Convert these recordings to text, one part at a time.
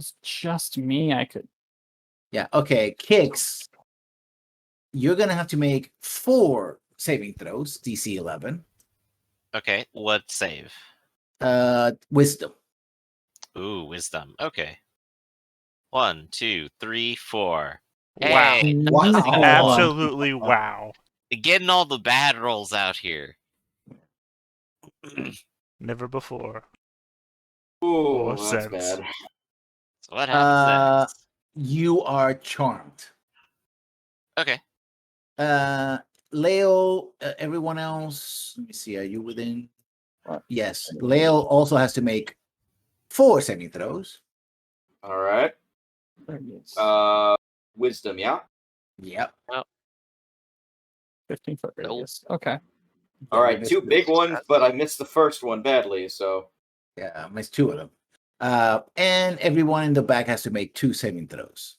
was just me, I could. Yeah. Okay. Kicks. You're gonna have to make 4 saving throws. DC 11. Okay, what save? Wisdom. Ooh, wisdom. Okay. 1, 2, 3, 4. Wow. Hey, Wow. Absolutely wow. getting all the bad rolls out here. Never before. Ooh, Or that's since. bad. So what happens next? You are charmed. Okay. Leo, everyone else. Let me see. Are you within? Yes. Leo also has to make 4 saving throws. All right. Wisdom, yeah. Yep. 15-foot radius. Okay. All right, 2 big ones, but I missed the first one badly, so. Yeah, I missed 2 of them. And everyone in the back has to make 2 saving throws.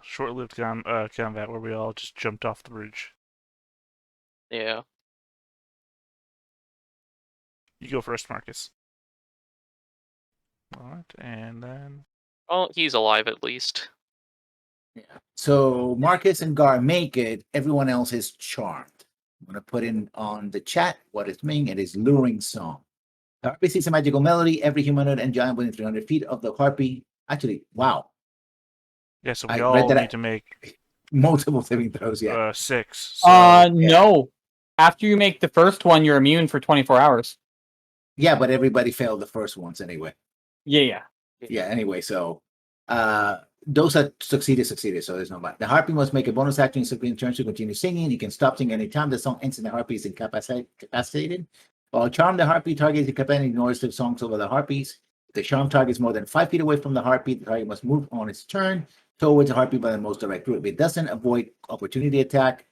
Short-lived combat where we all just jumped off the bridge. Yeah. You go first, Marcus. All right, and then... Well, he's alive at least. Yeah. So Marcus and Gar make it. Everyone else is charmed. I'm going to put in on the chat what it's meaning. It is luring song. The harpy sees a magical melody. Every humanoid and giant within 300 feet of the harpy. Actually, wow. Yeah, so we I all read that need to make multiple saving throws. Yeah. 6. So... No. After you make the first one, you're immune for 24 hours. Yeah, but everybody failed the first ones anyway. Yeah. Yeah. Anyway, so those that succeeded. So there's no matter. The harpy must make a bonus action in turn to continue singing. You can stop singing anytime the song ends and the harpy is incapacitated. While charm the harpy target is incapacitated, ignores the songs over the harpies. If the charm target is more than 5 feet away from the harpy, the target must move on its turn towards the harpy by the most direct route. If it doesn't, avoid opportunity attack.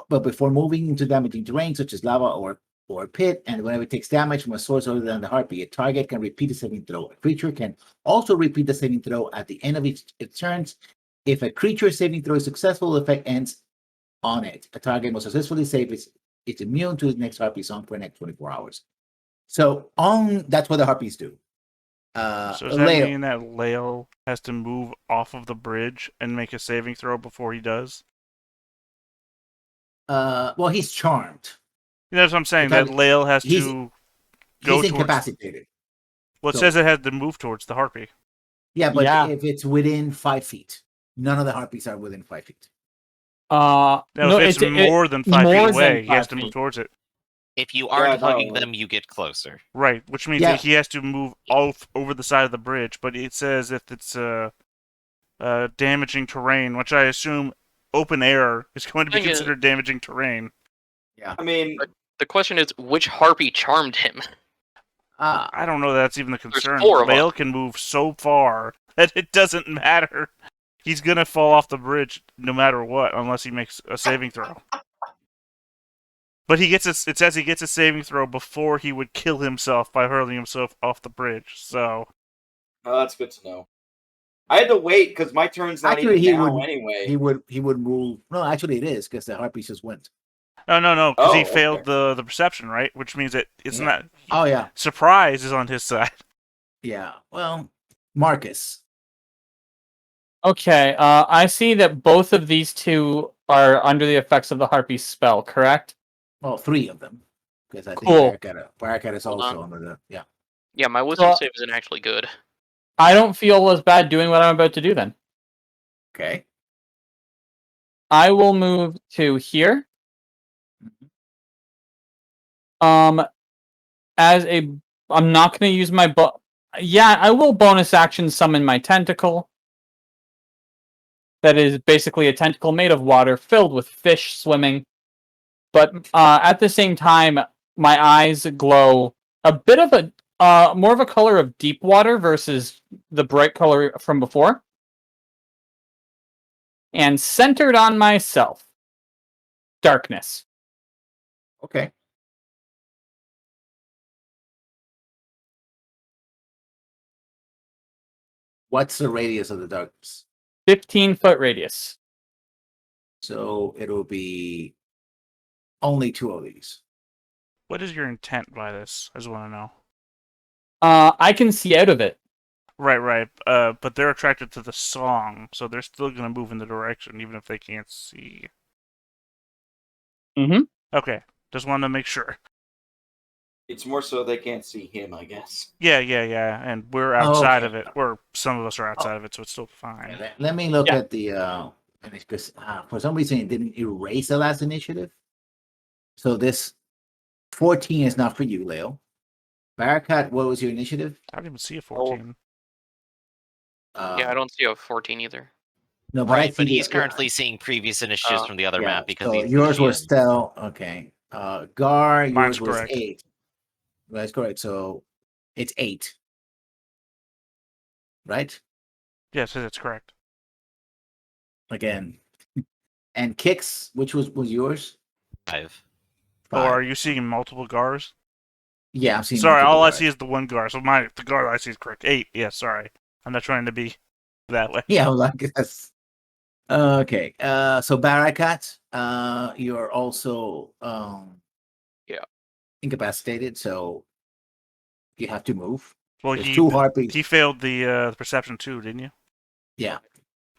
But before moving into damaging terrain such as lava or a pit, and whenever it takes damage from a source other than the harpy, a target can repeat the saving throw. A creature can also repeat the saving throw at the end of its turns. If a creature's saving throw is successful, the effect ends on it. A target must successfully save it's immune to the next harpy song for the next 24 hours. So that's what the harpies do. So does that mean that Leo has to move off of the bridge and make a saving throw before he does? Well, he's charmed. That's what I'm saying, that Leo has to go He's towards... incapacitated. Well, it says it has to move towards the harpy. Yeah, but if it's within 5 feet, none of the harpies are within 5 feet. No, if it's more than 5 feet away, he has to move towards it. If you aren't hugging them, you get closer. Right, which means that he has to move off over the side of the bridge, but it says if it's damaging terrain, which I assume open air is going to be considered damaging terrain. Yeah. I mean... The question is, which harpy charmed him? I don't know that's even the concern. 4 of Lale them. can move so far that it doesn't matter. He's going to fall off the bridge no matter what, unless he makes a saving throw. But it says he gets a saving throw before he would kill himself by hurling himself off the bridge, so... Oh, that's good to know. I had to wait, because my turn's not even now anyway. He would move... No, actually it is, because the harpies just went. No, because he failed the perception, right? Which means that it's not... Oh, yeah. Surprise is on his side. Yeah, well, Marcus. Okay, I see that both of these two are under the effects of the harpy spell, correct? Well, 3 of them. Because I think Barakat is also under the... Yeah. Yeah, my wisdom save isn't actually good. I don't feel as bad doing what I'm about to do then. Okay. I will move to here. I'm not going to use my I will bonus action summon my tentacle. That is basically a tentacle made of water filled with fish swimming. But at the same time, my eyes glow a bit of more of a color of deep water versus the bright color from before. And centered on myself, darkness. Okay. What's the radius of the darkness? 15-foot radius. So it'll be only 2 of these. What is your intent by this? I just want to know. I can see out of it. Right. But they're attracted to the song, so they're still gonna move in the direction, even if they can't see. Mm-hmm. Okay, just wanted to make sure. It's more so they can't see him, I guess. Yeah, and we're outside of it. Or some of us are outside of it, so it's still fine. Let me look Yeah. at the because for some reason it didn't erase the last initiative. So this 14 is not for you, Leo. Barakat, what was your initiative? I don't even see a 14. Yeah, I don't see a 14 either. No, but I Right, but see he's currently seeing previous initiatives from the other map because so he's yours the was GM. still okay. Gar, Mine's yours was correct. 8. That's correct. So it's 8, right? Yes, that's correct. Again, and Kicks, which was yours? 5. Oh, are 5. you seeing multiple Gars? Yeah, I'm seeing. Sorry, all I multiple see is the one Gar. So the Gar I see is correct. 8. Yeah, sorry. I'm not trying to be that way. Yeah, like that's okay. So Barakat, you're also Yeah. incapacitated, so you have to move. Well, There's 2 harpies. he failed the perception too, didn't you? Yeah.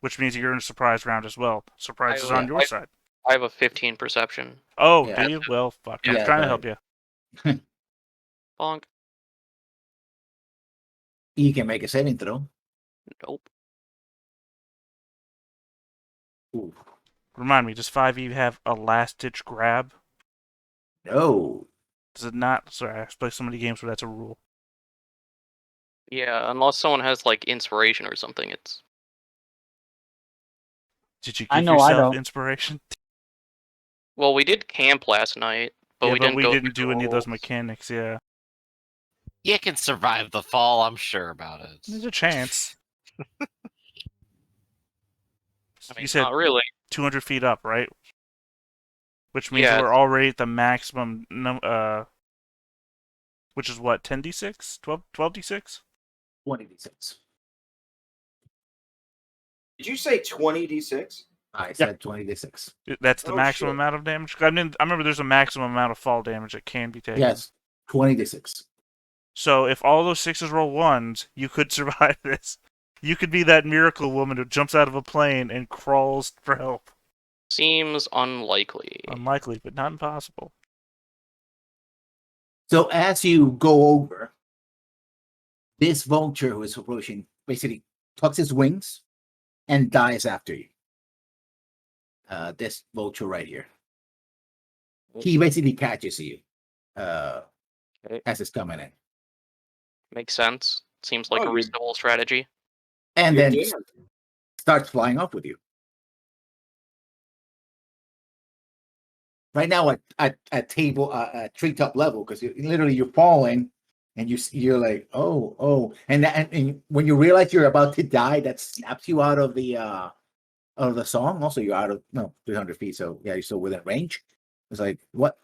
Which means you're in a surprise round as well. Surprise is on your side. I have a 15 perception. Oh, Yeah. do you? Well, fuck. Yeah, I'm Yeah, trying to go help you. Bonk. You can make a saving throw. Nope. Ooh. Remind me, does 5e have a last-ditch grab? No. Does it not? Sorry, I've played so many games where that's a rule. Yeah, unless someone has like inspiration or something, it's. Did you I give know I yourself don't. inspiration? Well, we did camp last night, but Yeah, we but didn't we go didn't through do the any of those rules. mechanics, yeah. You can survive the fall, I'm sure about it. There's a chance. I mean, You said not really. 200 feet up, right? Which means Yeah, we're already at the maximum, which is what, 10d6? 12d6? 20d6. Did you say 20d6? I said 20d6. That's the Oh, maximum shit. amount of damage? I remember there's a maximum amount of fall damage that can be taken. Yes, 20d6. So if all those 6s roll 1s, you could survive this. You could be that miracle woman who jumps out of a plane and crawls for help. seems unlikely. Unlikely, but not impossible. So as you go over, this vulture who is approaching basically tucks his wings and dies after you. This vulture right here. He basically catches you as it's coming in. Makes sense. Seems like Oh, a you're- reasonable strategy. And You're then dead. starts flying off with you. Right now at table at treetop level, because you're falling and you're like, oh, and when you realize you're about to die, that snaps you out of the song. Also, you're out of 300 feet, so yeah, you're still within range. It's like what?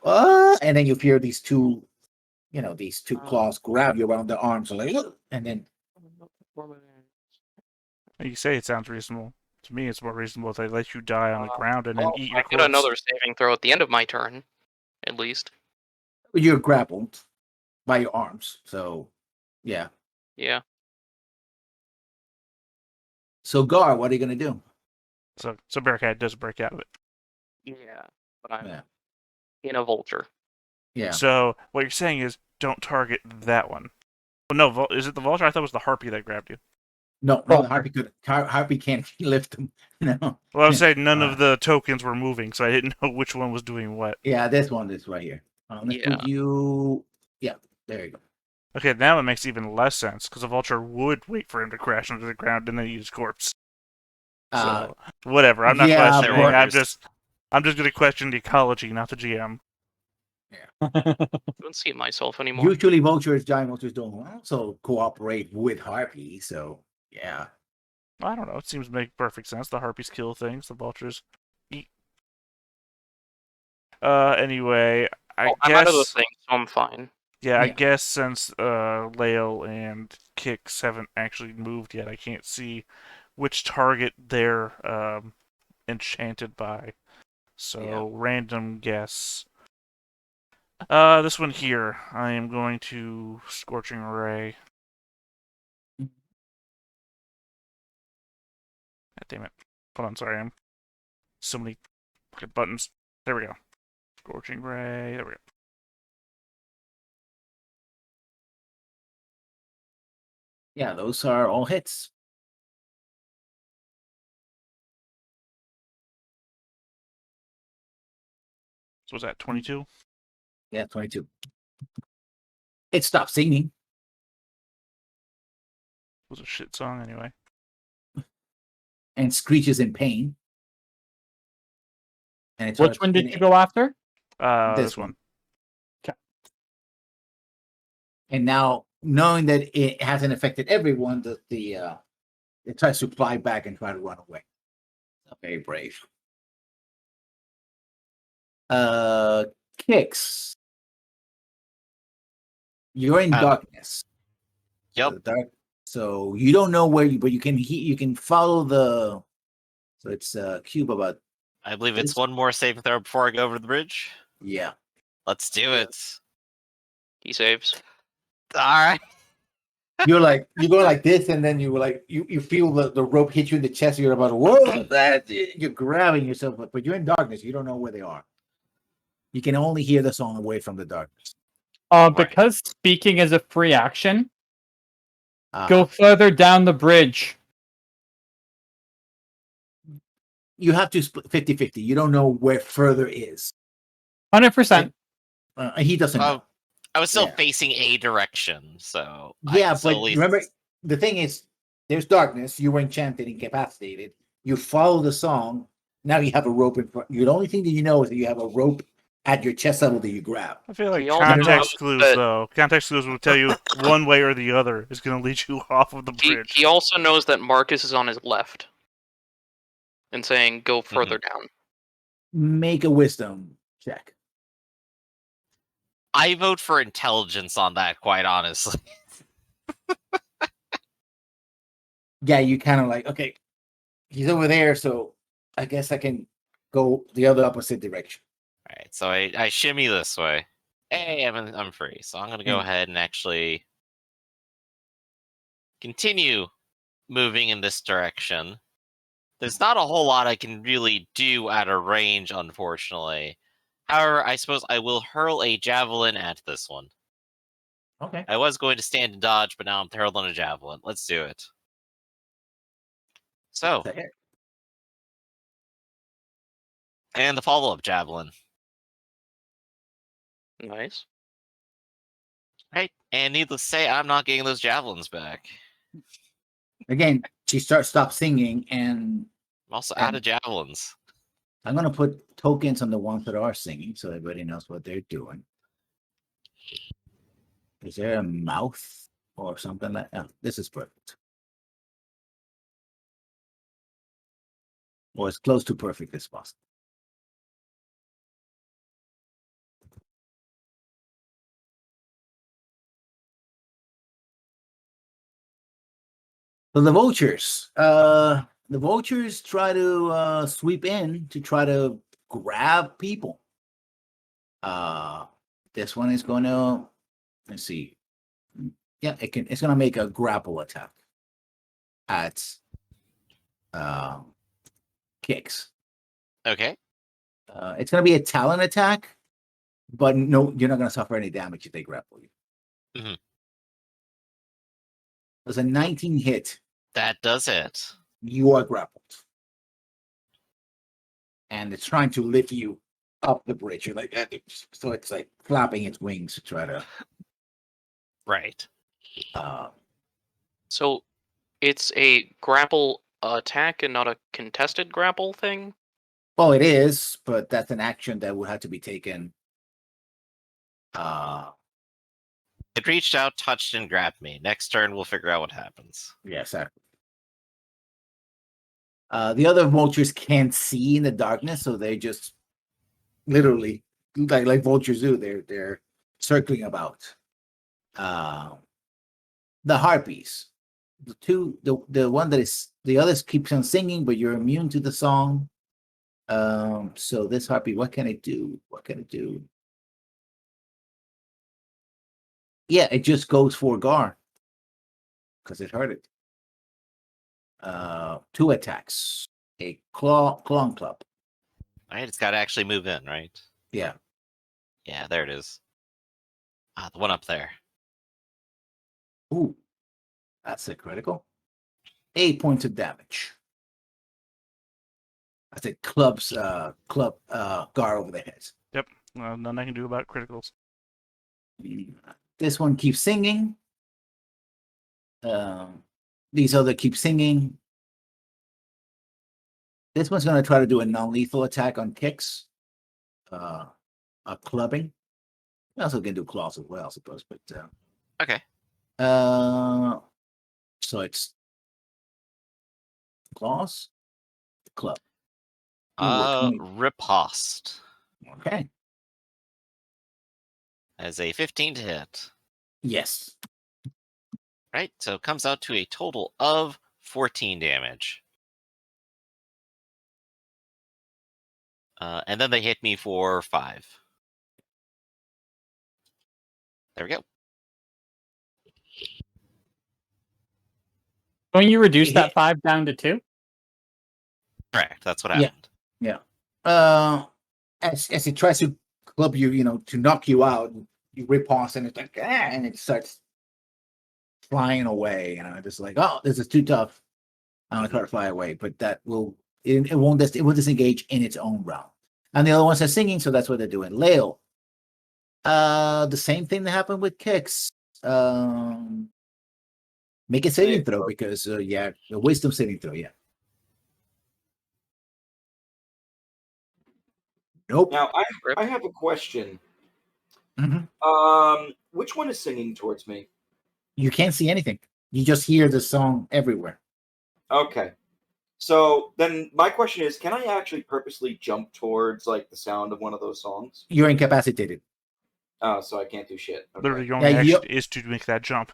And then you hear these two claws grab you around the arms, like, and then You say it sounds reasonable. To me, it's more reasonable if they let you die on the ground and then Well, eat I your get corpse. another saving throw at the end of my turn, at least. you're grappled by your arms. So yeah. Yeah. So Gar, what are you gonna do? So Bearcat does break out of it. Yeah. But I'm Yeah. in a vulture. Yeah. So what you're saying is don't target that one. Well, no, is it the vulture? I thought it was the harpy that grabbed you. No, Harpy can't lift him. No. Well, I was saying none of the tokens were moving, so I didn't know which one was doing what. Yeah, this one is right here. Let's Yeah. put you. Yeah, there you go. Okay, now it makes even less sense because the vulture would wait for him to crash into the ground and then eat his corpse. So whatever. I'm not yeah, questioning. but- I'm just going to question the ecology, not the GM. I don't see myself anymore. Usually, giant vultures don't also cooperate with Harpy. So yeah. I don't know. It seems to make perfect sense. The harpies kill things. The vultures eat. Anyway, I'm out of the thing, so I'm fine. Yeah, I Yeah. guess since Lael and Kix haven't actually moved yet, I can't see which target they're enchanted by. So, random guess. This one here. I am going to Scorching Ray. God damn it. Hold on, sorry. I'm so many fucking buttons. There we go. Scorching Ray. There we go. Yeah, those are all hits. So was that 22? Yeah, 22. It stopped singing. It was a shit song anyway. And screeches in pain. And Which one did you go after? This one. And now, knowing that it hasn't affected everyone, it tries to fly back and try to run away. Very brave. Kicks. You're in darkness. Yep. So you don't know where but you can follow the. So it's cube about. I believe it's one more saving throw before I go over the bridge. Yeah. Let's do it. He saves. All right. You're going like this, and then you feel the rope hit you in the chest. You're about to whoa, you're grabbing yourself, but you're in darkness. You don't know where they are. You can only hear the song away from the darkness. Because speaking is a free action, Uh, go further down the bridge. You have to split 50-50. You don't know where further is. 100%. He doesn't know. I was still facing a direction, so yeah. But remember, the thing is, there's darkness. You were enchanted, incapacitated. You follow the song. Now you have a rope in front. The only thing that you know is that you have a rope at your chest level that you grab. I feel like context clues, though. Context clues will tell you one way or the other is going to lead you off of the bridge. He also knows that Marcus is on his left. And saying, go further down. Make a wisdom check. I vote for intelligence on that, quite honestly. Yeah, you kind of like, okay, he's over there, so I guess I can go the other opposite direction. All right, so I shimmy this way. Hey, I'm free, so I'm going to go ahead and actually continue moving in this direction. There's not a whole lot I can really do at a range, unfortunately. However, I suppose I will hurl a javelin at this one. Okay. I was going to stand and dodge, but now I'm hurling a javelin. Let's do it. So. And the follow-up javelin. Nice. Right, and needless to say, I'm not getting those javelins back. Again, she stops singing, and I'm also out of javelins. I'm going to put tokens on the ones that are singing so everybody knows what they're doing. Is there a mouth or something like that? Oh, this is perfect. Or as close to perfect as possible. So the vultures try to sweep in to try to grab people. This one is going to, let's see. Yeah, it's going to make a grapple attack at Kicks. Okay. It's going to be a talon attack, but no, you're not going to suffer any damage if they grapple you. Mm-hmm. There's a 19 hit. That does it. You are grappled. And it's trying to lift you up the bridge. You're like, so it's like flapping its wings to try to. Right. So it's a grapple attack and not a contested grapple thing? Well, it is, but that's an action that would have to be taken. It reached out, touched, and grabbed me. Next turn, we'll figure out what happens. Yeah, exactly. The other vultures can't see in the darkness, so they just literally, like vultures do, they're circling about. The harpies, the one that is, the others keeps on singing, but you're immune to the song. So this harpy, what can it do? Yeah, it just goes for Gar. Because it hurt it. 2 attacks. A claw club. All right, it's got to actually move in, right? Yeah. Yeah, there it is. The one up there. Ooh. That's a critical. 8 points of damage. That's a club Gar over the head. Well, nothing I can do about criticals. This one keeps singing. These other keep singing. This one's going to try to do a non-lethal attack on kicks. A clubbing. I also can do claws as well, I suppose. But Okay. so it's claws, club. Ooh, 20. Riposte. Okay. As a 15 to hit. Yes. Right, so it comes out to a total of 14 damage. And then they hit me for 5. There we go. Don't you reduce that 5 down to 2? Correct, that's what Yeah. happened. Yeah. As it tries to club you, to knock you out, you riposte and it's like, and it starts flying away. Just like, oh, this is too tough. I'm gonna try to fly away, but that will it will disengage in its own round. And the other ones are singing, so that's what they're doing. Lael. The same thing that happened with kicks. Make a saving throw because the wisdom saving throw, yeah. Nope. Now I have a question. Mhm. Which one is singing towards me? You can't see anything. You just hear the song everywhere. Okay. So then my question is, can I actually purposely jump towards like the sound of one of those songs? You're incapacitated. Oh, so I can't do shit. Okay. Literally, your only action is to make that jump.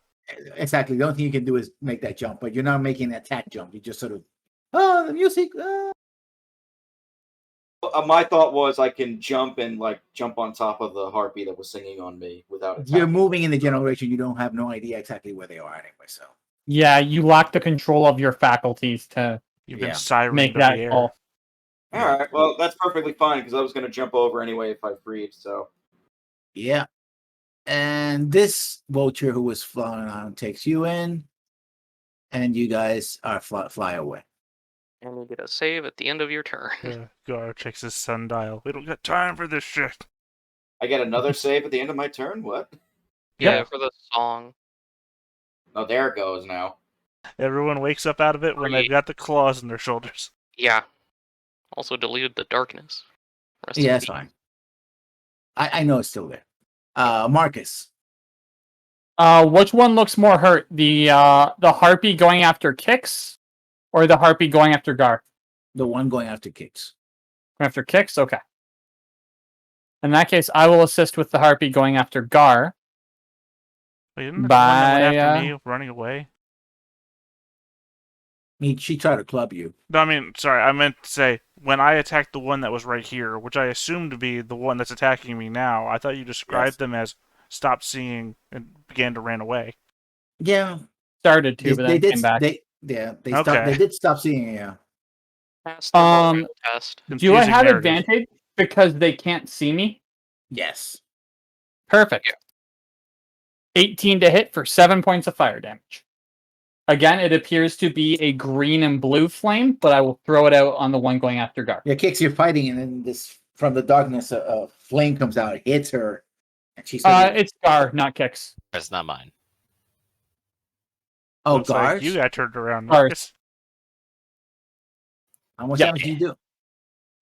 Exactly. The only thing you can do is make that jump, but you're not making an attack jump. You just sort of, the music. My thought was I can jump and like jump on top of the harpy that was singing on me without attacking. You're moving in the general direction. You don't have no idea exactly where they are anyway. So Yeah, you lack the control of your faculties to You've been sirened make of that the air. call. All right. Well, that's perfectly fine because I was going to jump over anyway if I freed. So yeah. And this vulture who was flying on takes you in, and you guys are fly away. And you get a save at the end of your turn. Gar checks his sundial. We don't got time for this shit. I get another save at the end of my turn. What? Yeah, for the song. Oh, there it goes now. Everyone wakes up out of it when they've got the claws in their shoulders. Yeah. Also deleted the darkness. Rest Yeah, in that's peace. fine. I know it's still there. Marcus. Which one looks more hurt? The harpy going after kicks, or the harpy going after Gar? The one going after kicks. Going after kicks? Okay. In that case, I will assist with the harpy going after Gar. Wait, isn't that the one that went after me running away? She tried to club you. No, I mean, sorry, I meant to say, when I attacked the one that was right here, which I assumed to be the one that's attacking me now, I thought you described them as stopped seeing and began to run away. Yeah. Started to, but then came back. They did stop seeing you. Test. Do I have advantage because they can't see me? Yes. Perfect. 18 to hit for 7 points of fire damage. Again, it appears to be a green and blue flame, but I will throw it out on the one going after Gar. Yeah, kicks you're fighting, and then this from the darkness, a flame comes out, hits her, and she's. It's Gar, not kicks. That's not mine. Oh, Looks Gar. like you got turned around, Marcus. How much damage do you do?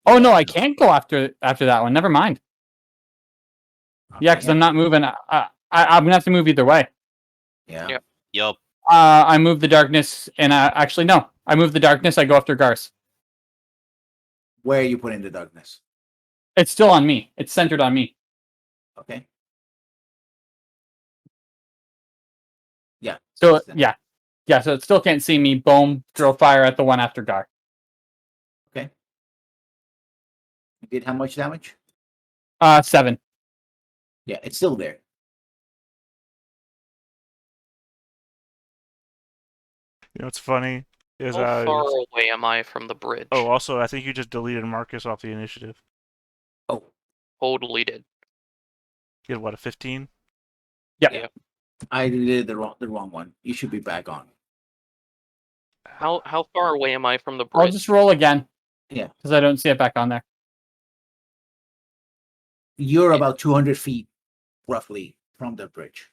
Oh no, I can't go after that one. Never mind. Okay. Yeah, because I'm not moving. I'm gonna have to move either way. Yeah. Yup. I move the darkness, and actually no, I move the darkness. I go after Gar's. Where are you putting the darkness? It's still on me. It's centered on me. Okay. Yeah. So yeah. So it still can't see me. Boom! Throw fire at the one after Gar. Okay. You did how much damage? 7. Yeah, it's still there. You know what's funny is How far away am I from the bridge? oh, also I think you just deleted Marcus off the initiative. Oh, Totally did. You had what, a 15? Yeah. I did the wrong one. You should be back on. How far away am I from the I'll bridge? just roll again. Yeah. Because I don't see it back on there. You're about 200 feet, roughly, from the bridge.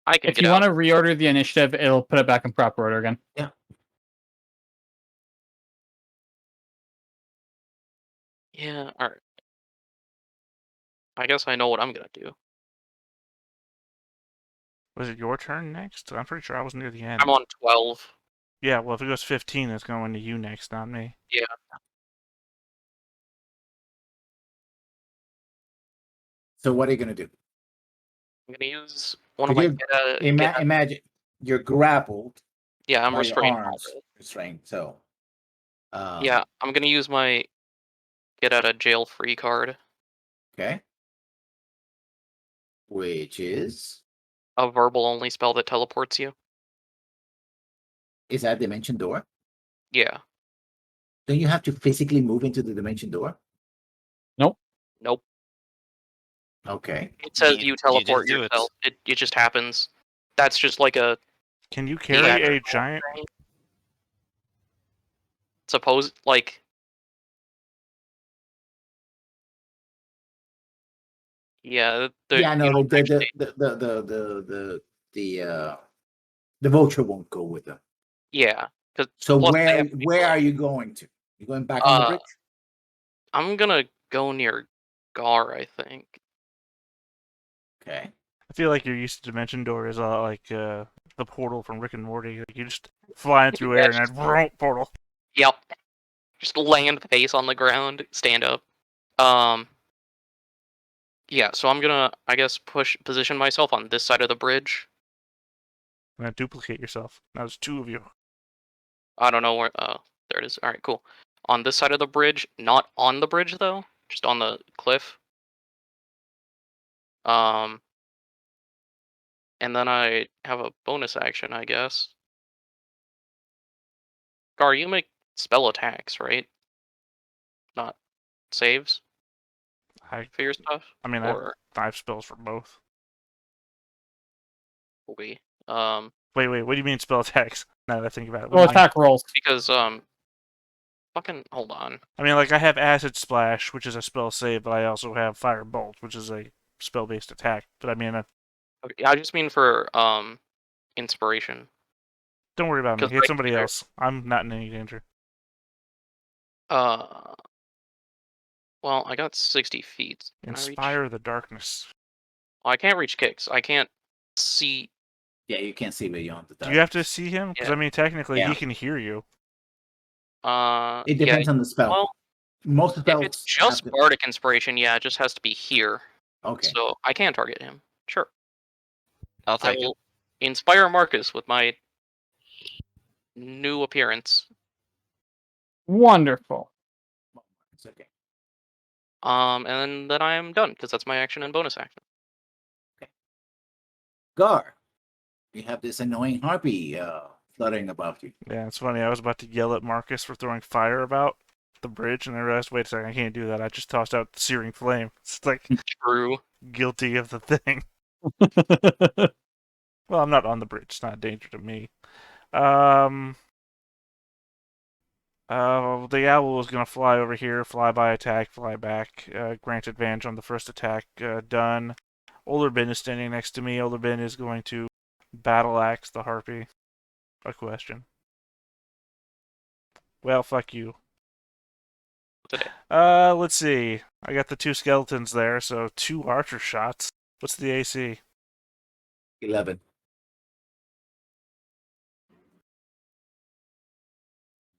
I can If get you out. want to reorder the initiative, it'll put it back in proper order again. Yeah, alright. I guess I know what I'm gonna do. Was it your turn next? I'm pretty sure I was near the end. I'm on 12. Yeah, well, if it goes 15, it's going to you next, not me. Yeah. So what are you gonna do? I'm gonna use one of my Could you imagine you're grappled Yeah, I'm by your restrained. arms, restrained. So, Yeah, I'm gonna use my get out of jail free card. Okay. Which is A verbal only spell that teleports you. that dimension door? Yeah. Don't you have to physically move into the dimension door? Nope. Okay. It says You- you you teleport just do it. yourself. It just happens. That's just like a Can you carry a theatrical giant? thing. Suppose like yeah, Yeah, no, you don't actually- the vulture won't go with them. yeah. So Plus they have to be where like- are you going to? You going back on the bridge? I'm gonna go near Gar, I think. Okay. I feel like your use of dimension door is like the portal from Rick and Morty. Like you just flying through air and then vroom, portal. Yep. Just land face on the ground, stand up. Yeah, so I'm gonna, I guess, position myself on this side of the bridge. And then duplicate yourself. Now there's two of you. I don't know where. There it is. All right, cool. On this side of the bridge, not on the bridge though, just on the cliff. And then I have a bonus action, I guess. Gar, you make spell attacks, right? Not saves I for your stuff. mean, I have Or 5 spells for both. we Wait, what do you mean spell attacks? Now that I think about it. Well, With mine- attack rolls. because fucking hold on. I mean, like I have Acid Splash, which is a spell save, but I also have Fire Bolt, which is a spell-based attack. But I mean, Okay, I just mean for inspiration. don't worry about me. 'Cause Hit like somebody there- else. I'm not in any danger. Well, I got 60 feet. Can I reach? Inspire the darkness. Oh, I can't reach kicks. I can't see. Yeah, you can't see beyond the Do you have to see him? Because Yeah. I mean, technically, Yeah. he can hear you. It depends on the spell. Well, Most if spells it's just have to- bardic inspiration, yeah, it just has to be here. Okay. So I can target him. Sure. I'll I take it. will inspire Marcus with my new appearance. Wonderful. It's okay. And then I am done because that's my action and bonus action. Gar, you have this annoying harpy fluttering above you. Yeah, it's funny. I was about to yell at Marcus for throwing fire about the bridge, and I realized, wait a second, I can't do that. I just tossed out the searing flame. It's like True. guilty of the thing. Well, I'm not on the bridge. It's not a danger to me. The owl was gonna fly over here, fly by attack, fly back, grant advantage on the first attack, done. Olderbin is standing next to me. Olderbin is going to battle axe the harpy. A question. Well, fuck you. Today. Let's see. I got the 2 skeletons there, so 2 archer shots. What's the AC? 11.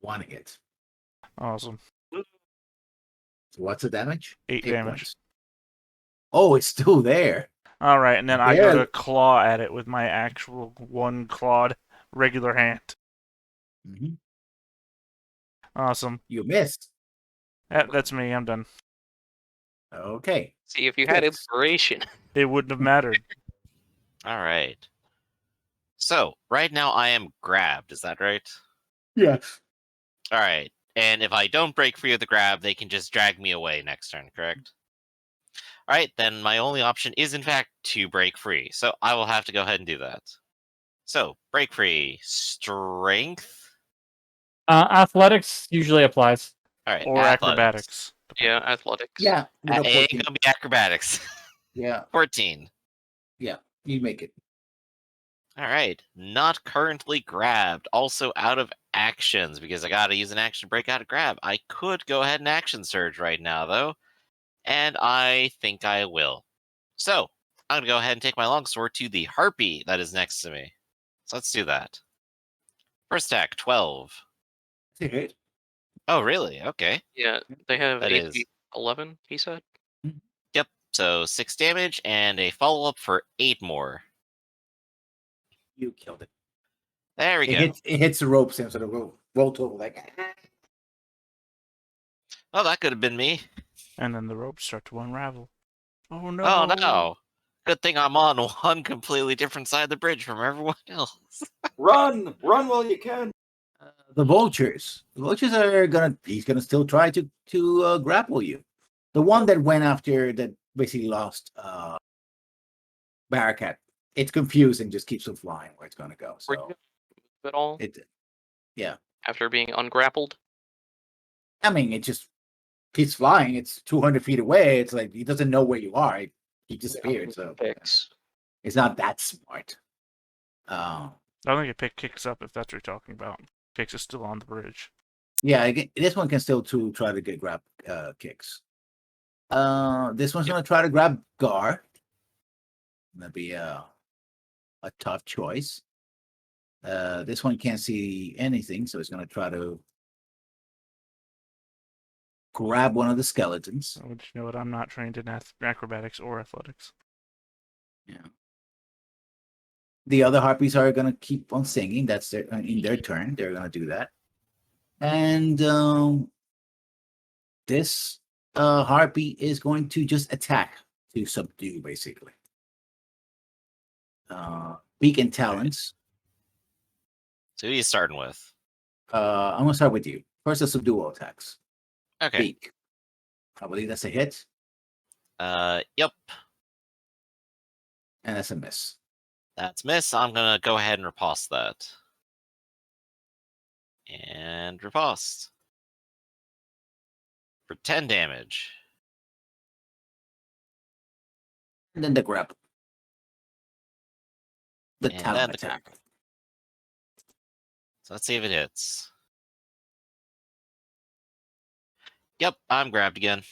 One hit. Awesome. So what's the damage? 8 8 damage. points. Oh, it's still there. All right, and then I go Barely. to claw at it with my actual 1 clawed regular hand. Mhm. Awesome. You missed. That's me. I'm done. Okay. See, if you had Six. inspiration. It wouldn't have mattered. All right. So right now I am grabbed. Is that right? Yes. All right. And if I don't break free of the grab, they can just drag me away next turn, correct? All right, then my only option is in fact to break free. So I will have to go ahead and do that. So, break free, strength. Athletics usually applies. All right, Or athletics. acrobatics. Yeah, athletics. Yeah. We got It ain't 14. gonna be acrobatics. Yeah. 14. Yeah. You make it. All right, not currently grabbed. Also out of actions because I gotta use an action to break out of grab. I could go ahead and action surge right now though, and I think I will. So I'm gonna go ahead and take my longsword to the harpy that is next to me. So let's do that. First attack, 12. It's a hit. Oh, really? Okay. Yeah, they have That AC is. 11. He said. Yep. So 6 damage and a follow up for 8 more. You killed it. There we go. It hits the rope, Sam, so the roll total like. Oh, that could have been me. And then the ropes start to unravel. Oh no! Oh no. Good thing I'm on one completely different side of the bridge from everyone else. Run while you can. The vultures. The vultures are gonna. He's gonna still try to grapple you. The one that went after that basically lost Barracat. It's confused and just keeps on flying where it's gonna go. Were So you at all it. Yeah. after being ungrappled? I mean, it just keeps flying. It's 200 feet away. It's like he doesn't know where you are. He disappeared. So Picks. it's not that smart. I don't think it kicks up if that's what you're talking about. Kicks is still on the bridge. Yeah, this one can still try to get grab kicks. This one's gonna try to grab Gar. That'd be a tough choice. This one can't see anything, so it's gonna try to grab one of the skeletons. I want you to know what I'm not trained in acrobatics or athletics. Yeah. The other harpies are gonna keep on singing. That's their in their turn. They're gonna do that. And this harpy is going to just attack to subdue, basically. Beak and talons. So who are you starting with? I'm gonna start with you. First, the subdual attacks. Okay. Beak. I believe that's a hit, Yep. and that's a miss. That's miss. I'm gonna go ahead and riposte that. And riposte. For 10 damage. And then the grapple. The And talon then the attack. So let's see if it hits. Yep, I'm grabbed again.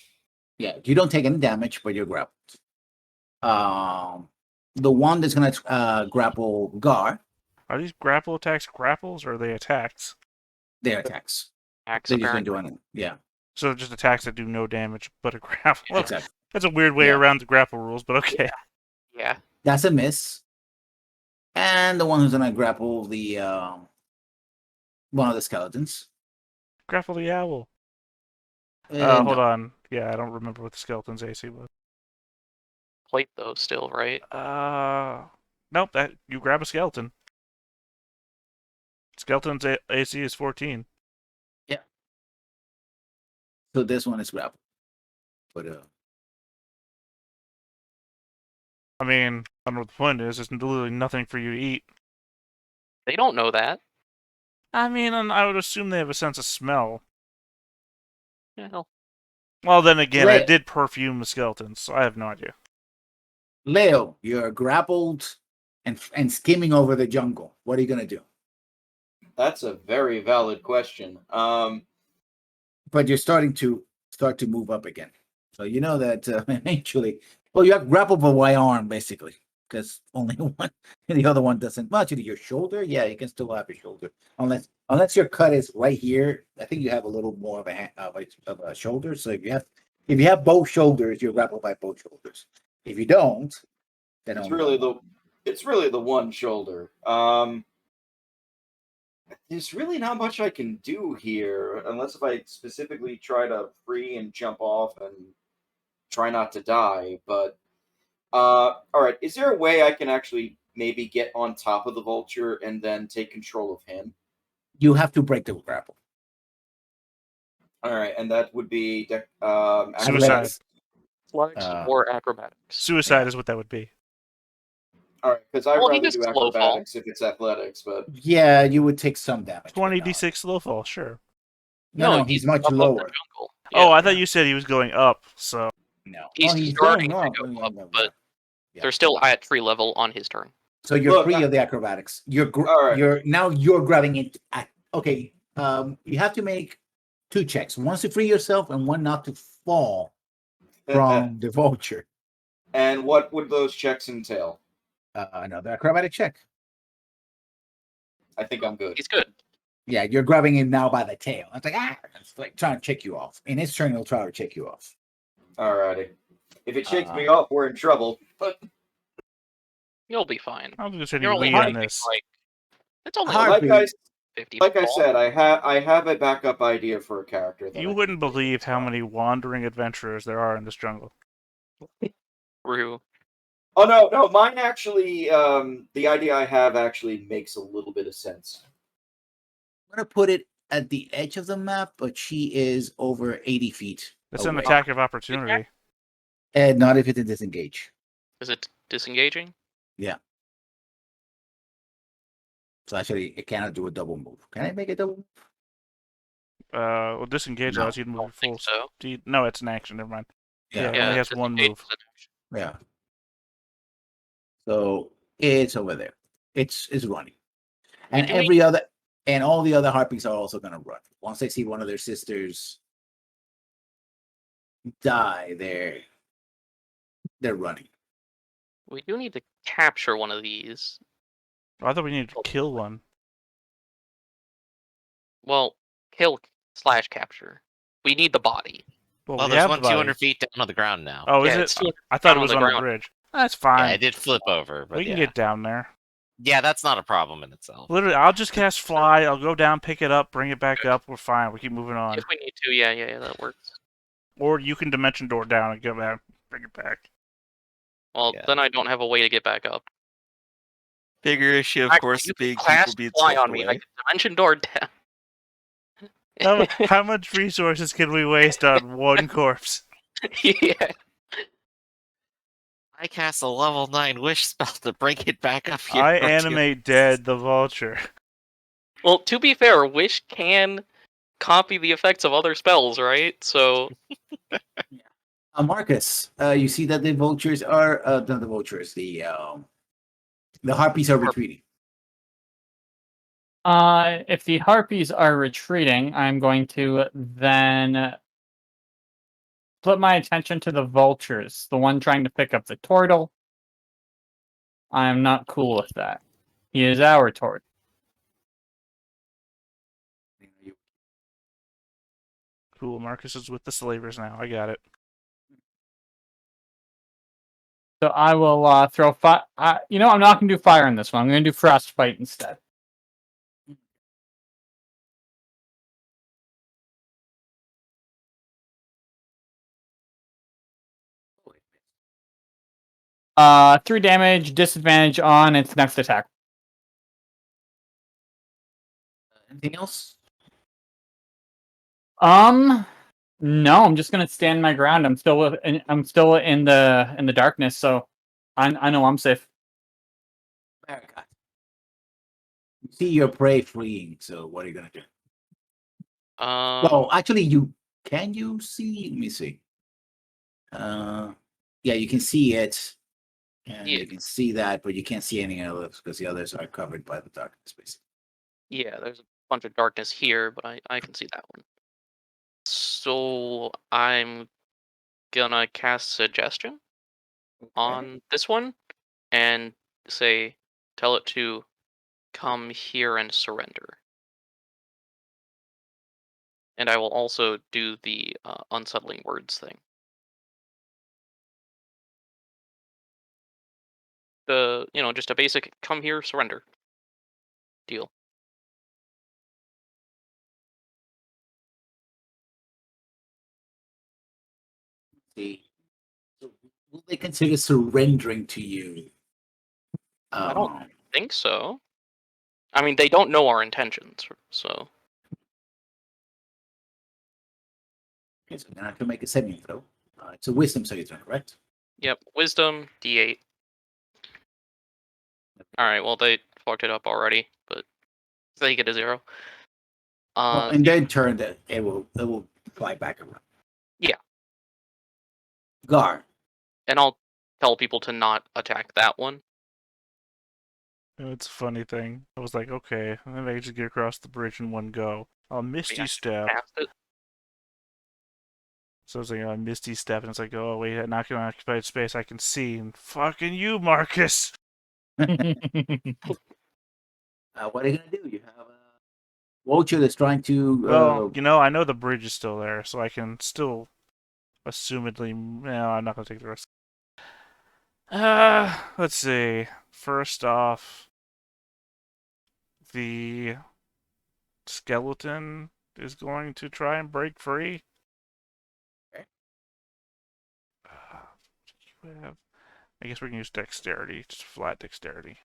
Yeah, you don't take any damage, but you're grappled. The one that's gonna grapple Gar, Are these grapple attacks grapples or are they attacks? their attacks. Axe They're just gonna apparently. do anything. Yeah, So they're just attacks that do no damage but a grapple. Well, exactly. that's a weird way Yeah. around the grapple rules, but okay. Yeah. That's a miss. And the one who's gonna grapple the one of the skeletons. Grapple the owl. Hold No. on. Yeah, I don't remember what the skeleton's AC was. Plate though, still right. Nope. That you grab a skeleton. Skeleton's AC is 14. So this one is grappled. But I mean, I don't know what the point is. There's literally nothing for you to eat. They don't know that. I mean, and I would assume they have a sense of smell. Yeah, hell. Well, then again, I Right. did perfume the skeletons, so I have no idea. Leo, you're grappled and skimming over the jungle. What are you gonna do? That's a very valid question. But you're starting to move up again. So you know that eventually, well, you have grappled by one arm basically, because only one, and the other one doesn't. Well, actually, your shoulder, yeah, you can still have your shoulder, unless your cut is right here. I think you have a little more of a shoulder. So if you have both shoulders, you're grappled by both shoulders. If you don't, then it's only really the one shoulder. There's really not much I can do here, unless if I specifically try to free and jump off and try not to die. But all right, is there a way I can actually maybe get on top of the vulture and then take control of him? You have to break the grapple. All right, and that would be Suicide. athletics. Athletics Uh, or acrobatics. Suicide Yeah. is what that would be. All right, because I'd Well, he rather gets do slow fall. acrobatics if it's athletics, but Yeah, you would take some damage. but 20d6 slow fall, sure. No, he's much above the lower. jungle. Oh, Yeah. I thought you said he was going up, so... No. He's he's starting going to up. go Yeah, up, yeah, but yeah. they're still at tree level on his turn. So you're Look, free of the acrobatics. You're All right. you're grabbing it. Okay. You have to make 2 checks. One to free yourself and one not to fall from the vulture. And what would those checks entail? Another acrobatic check. I think I'm good. He's good. Yeah, you're grabbing him now by the tail. It's like it's like trying to check you off. In his turn, he'll try to check you off. Alrighty. If it shakes me off, we're in trouble. But You'll be fine. I was going to say You're only we on having this. like it's only Hard. like 50. I fall. said, I have a backup idea for a character. That You I wouldn't think believe is how fine. many wandering adventurers there are in this jungle. Rue. Oh no, mine actually. The idea I have actually makes a little bit of sense. I'm gonna put it at the edge of the map, but she is over 80 feet. That's an away. attack of opportunity. And not if it is disengage. Is it disengaging? So actually, it cannot do a double move. Can I make a double move? Well, disengage No. allows you to I move don't think full so. speed. No, it's an action. Never mind. Yeah, it Yeah. only has one disengage move. is an action. Yeah. So it's over there. It's running. And do we- every other and all the other harpies are also gonna run. Once they see one of their sisters die, they're running. We do need to capture one of these. I thought we needed to kill one. Well, kill / capture. We need the body. Well, Oh, we there's have one the body. 200 feet down on the ground now. Oh, is Yeah, it? it's 200 I thought it down was on on the the ground. bridge. That's Yeah, fine. I did flip over, but We can yeah. get down there. Yeah, that's not a problem in itself. Literally, I'll just cast fly. I'll go down, pick it up, bring it back up. We're fine. We keep moving on. If we need to, yeah, that works. Or you can dimension door down and go back, bring it back. Well, Yeah. then I don't have a way to get back up. Bigger issue, of Actually, course, you can being people cast being fly swept on me. I away. can dimension door down. How much resources can we waste on one corpse? Yeah. I cast a level 9 wish spell to bring it back up here. I for two- animate dead the vulture. Well, to be fair, Wish can copy the effects of other spells, right? So Marcus, you see that the vultures are not the vultures, the harpies are retreating. If the harpies are retreating, I'm going to then put my attention to the vultures, the one trying to pick up the turtle. I am not cool with that. He is our turtle. Cool, Marcus is with the slavers now. I got it. So I will throw fire. I'm not going to do fire in this one. I'm going to do frostbite instead. Uh, 3 damage, disadvantage on its next attack. Anything else? No, I'm just gonna stand my ground. I'm still in the darkness, so I know I'm safe. Marika. You see your prey fleeing, so what are you gonna do? Well, actually, you see? Let me see. Yeah, you can see it, and Yeah. you can see that, but you can't see any others because the others are covered by the darkness, basically. yeah, there's a bunch of darkness here, but I can see that one. So I'm gonna cast suggestion on this one and say, tell it to come here and surrender. And I will also do the unsettling words thing. Just a basic come here, surrender deal. See, so will they consider surrendering to you I don't think so. I mean, they don't know our intentions, so. Okay, so now I can make a saving throw. It's a wisdom saving throw, correct? Yep, wisdom, D8. Alright, well, they fucked it up already, but they get a 0. Well, and then turn that it will fly back around. Yeah. Gar. And I'll tell people to not attack that one. It's a funny thing. I was like, okay, maybe I can just get across the bridge in one go. I'll Misty Step. Past it. So I was like, Misty Step, and it's like, oh, wait, not going to occupied space, I can see. And fucking you, Marcus! What are you gonna do? You have a vulture that's trying to. Well, I know the bridge is still there, so I can still, assumedly, no, I'm not going to take the rest. Let's see. First off, the skeleton is going to try and break free. Okay. I guess we can use dexterity, just flat dexterity.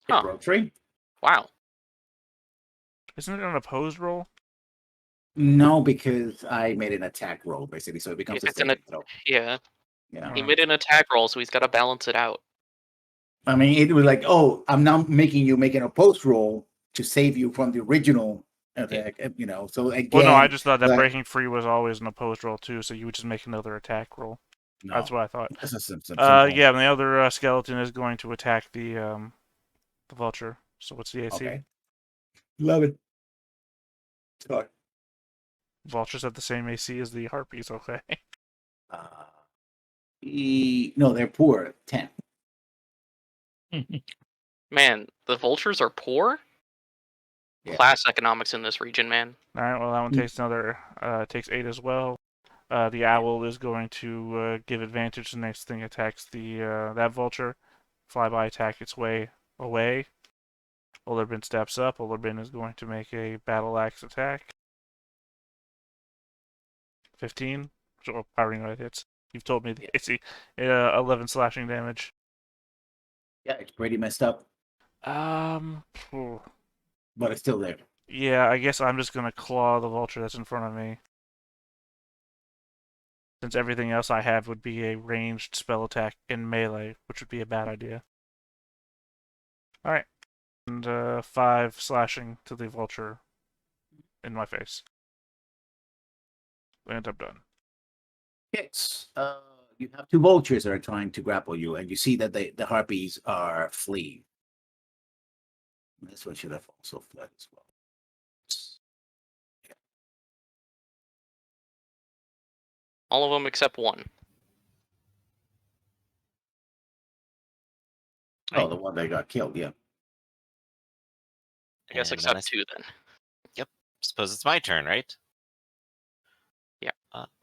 Huh. broke free. Wow. Isn't it an opposed roll? No, because I made an attack roll basically, so it becomes a It's an saving throw. Yeah. You know? He made an attack roll, so he's got to balance it out. I mean, it was like, oh, I'm now making you make an opposed roll to save you from the original attack. So again. Well, no, I just thought that like- breaking free was always an opposed roll too, so you would just make another attack roll. No, That's what I thought. that's a simple. Yeah, and the other skeleton is going to attack the vulture. So what's the AC? Okay. Love it. Sorry. Vultures have the same AC as the harpies, okay? No, they're poor. 10. Man, the vultures are poor? Yeah. Class economics in this region, man. Alright, well that one takes another takes 8 as well. The owl is going to give advantage the next thing attacks the that vulture. Flyby attack its way away. Olerbin steps up. Olerbin is going to make a battle axe attack. 15. So powering right hits. You've told me the AC. 11 slashing damage. Yeah, it's pretty messed up, Phew. but it's still there. Yeah, I guess I'm just gonna claw the vulture that's in front of me. Since everything else I have would be a ranged spell attack in melee, which would be a bad idea. Alright. And 5 slashing to the vulture in my face. And I'm done. Yes. You have two vultures that are trying to grapple you, and you see that the harpies are fleeing. This one should have also fled as well. All of them except one. Oh, the one that got killed, yeah. I guess And then except 2 then. Suppose it's my turn, right? Yeah.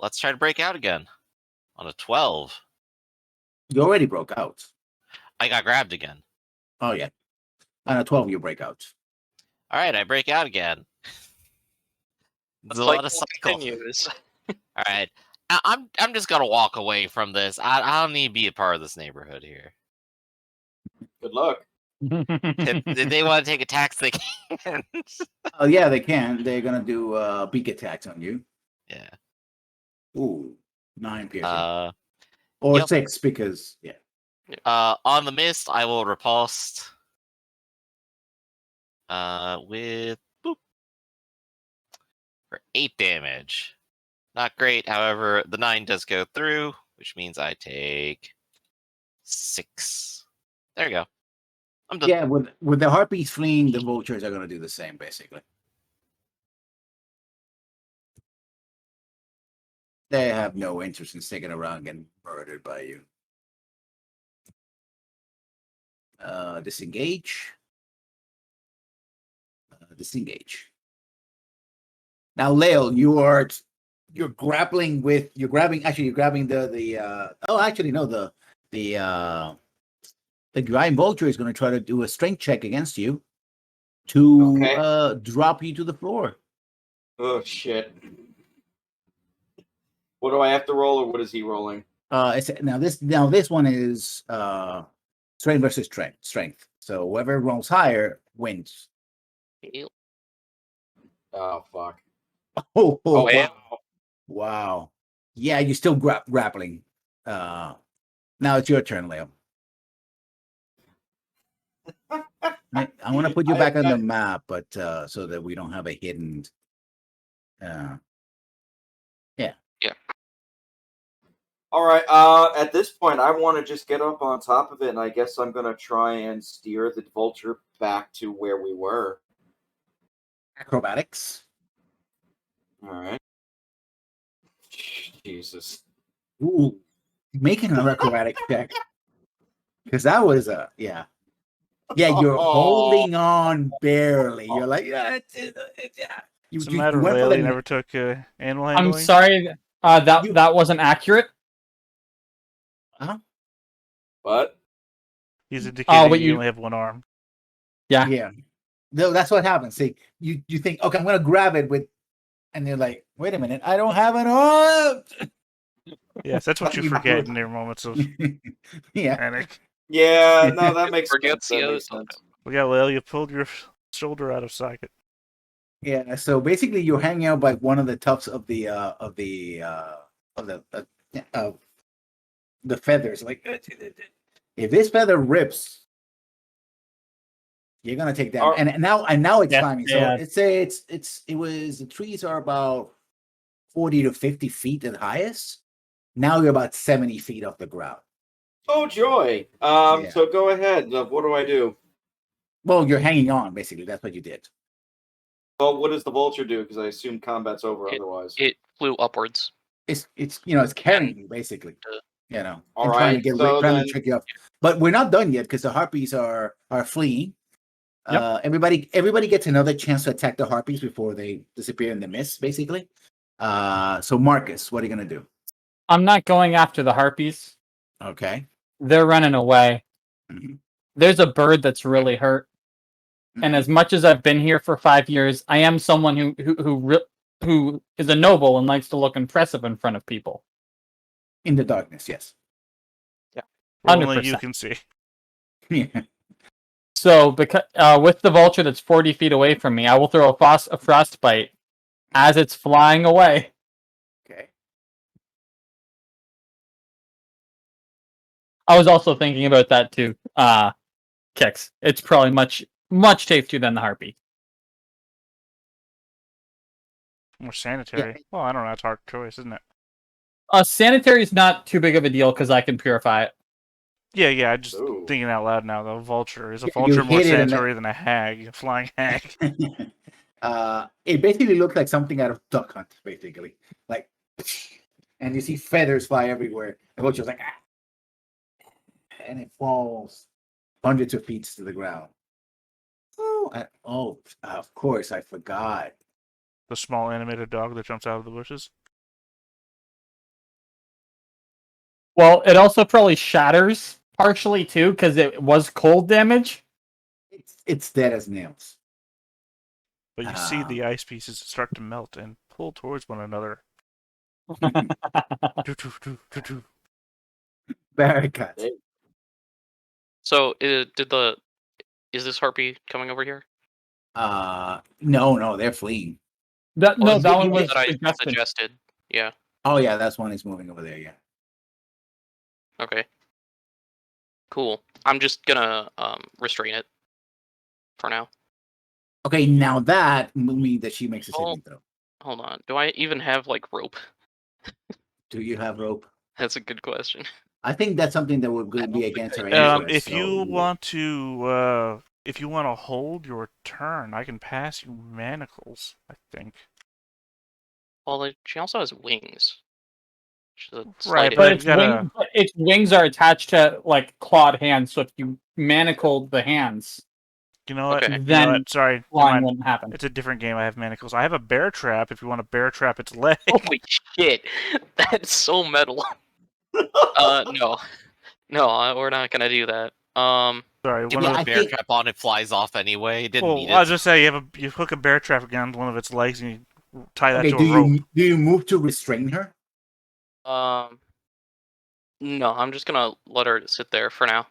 Let's try to break out again. On a 12. You already broke out. I got grabbed again. Oh, yeah. On a 12, you break out. All right, I break out again. There's a Cycle lot of cycle. continues. All right, I'm just gonna walk away from this. I don't need to be a part of this neighborhood here. Good luck. If they want to take attacks, they can. Oh, yeah, they can. They're going to do beak attacks on you. Yeah. Ooh, 9 piercing. Yep. 6 because, yeah. On the mist, I will riposte. With boop for 8 damage. Not great, however, the 9 does go through, which means I take 6. There you go. I'm done. Yeah, with the harpies fleeing, the vultures are going to do the same, basically. They have no interest in sticking around and getting murdered by you. Disengage. Disengage. Now, Lale, you're grappling with you're grabbing the giant vulture is going to try to do a strength check against you to Okay. drop you to the floor. Oh shit. What do I have to roll, or what is he rolling? Now this one is Strength versus strength. So whoever rolls higher wins. Oh fuck. Oh, Oh, and wow. Yeah, you're still grappling. Now it's your turn, Leo. I want to put you back on the map, but so that we don't have a hidden. all right. At this point, I want to just get up on top of it, and I guess I'm gonna try and steer the vulture back to where we were. Acrobatics. All right. Jesus. Ooh, making an acrobatic check. Because that was yeah. You're holding on barely. You're like, yeah. What's the matter, went for Lele? the You never took animal I'm handling? sorry. That wasn't accurate. What? He's indicating but you you- only have one arm. Yeah. No, that's what happens. See, you think, okay, I'm gonna grab it with, and you're like, wait a minute, I don't have an arm. Yes, that's what you You forget do. in your moments of Yeah. panic. Yeah. No, that makes Forgets sense. That the makes other- sense. Well, yeah, Lele, you pulled your shoulder out of socket. Yeah. So basically, you're hanging out by one of the tufts of the feathers. Like, if this feather rips, you're gonna take damage. And now it's Yes, climbing. yeah. So the trees are about 40 to 50 feet at highest. Now you're about 70 feet off the ground. Oh joy. Yeah. So go ahead. What do I do? Well, you're hanging on, basically. That's what you did. Well, what does the vulture do? Because I assume combat's over otherwise. It flew upwards. It's carrying you, basically. All and right. So trying then, to trick you up. But we're not done yet because the harpies are fleeing. Yep. Everybody gets another chance to attack the harpies before they disappear in the mist, basically. So Marcus, what are you gonna do? I'm not going after the harpies. Okay. They're running away. Mhm. There's a bird that's really hurt. And as much as I've been here for 5 years, I am someone who is a noble and likes to look impressive in front of people. In the darkness, yes. Only you 100%. can see. Yeah. So, because with the vulture that's 40 feet away from me, I will throw a frostbite as it's flying away. Okay. I was also thinking about that too. Kix. It's probably much tastier than the harpy. More sanitary. Well, I don't know. That's a hard choice, isn't it? Sanitary is not too big of a deal because I can purify it. Yeah. I'm just Ooh. thinking out loud now. The vulture is a You vulture more hit it and sanitary than a hag, a flying hag. It basically looks like something out of Duck Hunt, basically. Like, and you see feathers fly everywhere. The vulture's like, ah! And it falls hundreds of feet to the ground. Of course, I forgot. The small animated dog that jumps out of the bushes. Well, it also probably shatters partially too because it was cold damage. It's dead as nails. But you see the ice pieces start to melt and pull towards one another. Doo-doo-doo-doo-doo. Barricade. So, is this harpy coming over here? No, they're fleeing. That Oh, one was That I suggested. suggested. Yeah. Oh yeah, that's one is moving over there. Yeah. Okay. Cool. I'm just gonna restrain it for now. Okay, now that will mean that she makes a saving throw. Hold on. Do I even have like rope? Do you have rope? That's a good question. I think that's something that would I be don't against her think I anyway. If so- you want to hold your turn, I can pass you manacles. I think. Well, she also has wings. Which is a Right, slight But advantage. its wings are attached to like clawed hands, so if you manacled the hands, You know what? Okay. You know then what? Sorry, never flying mind. wouldn't happen. It's a different game. I have manacles. I have a bear trap. If you want to bear trap its leg. Holy shit! That's so metal. No, we're not gonna do that. Sorry, You one put of I a bear think- trap on, it flies off anyway. It didn't well, need I was it. just say you hook a bear trap again one of its legs and you tie that Okay, to a rope. do you move to restrain her? no, I'm just gonna let her sit there for now.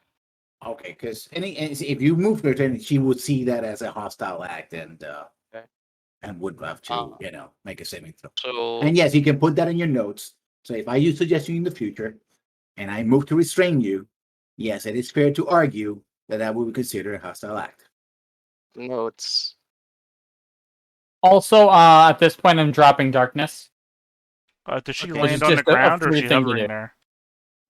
Okay, because if you move her, then she would see that as a hostile act Okay. and would have to, make a saving throw. So And yes, you can put that in your notes. So if I use suggestion in the future, and I move to restrain you, yes, it is fair to argue that that would be considered a hostile act. notes. Also, at this point, I'm dropping darkness. Does she Okay. Which land is on the just a ground or is free she thing to hovering do. there?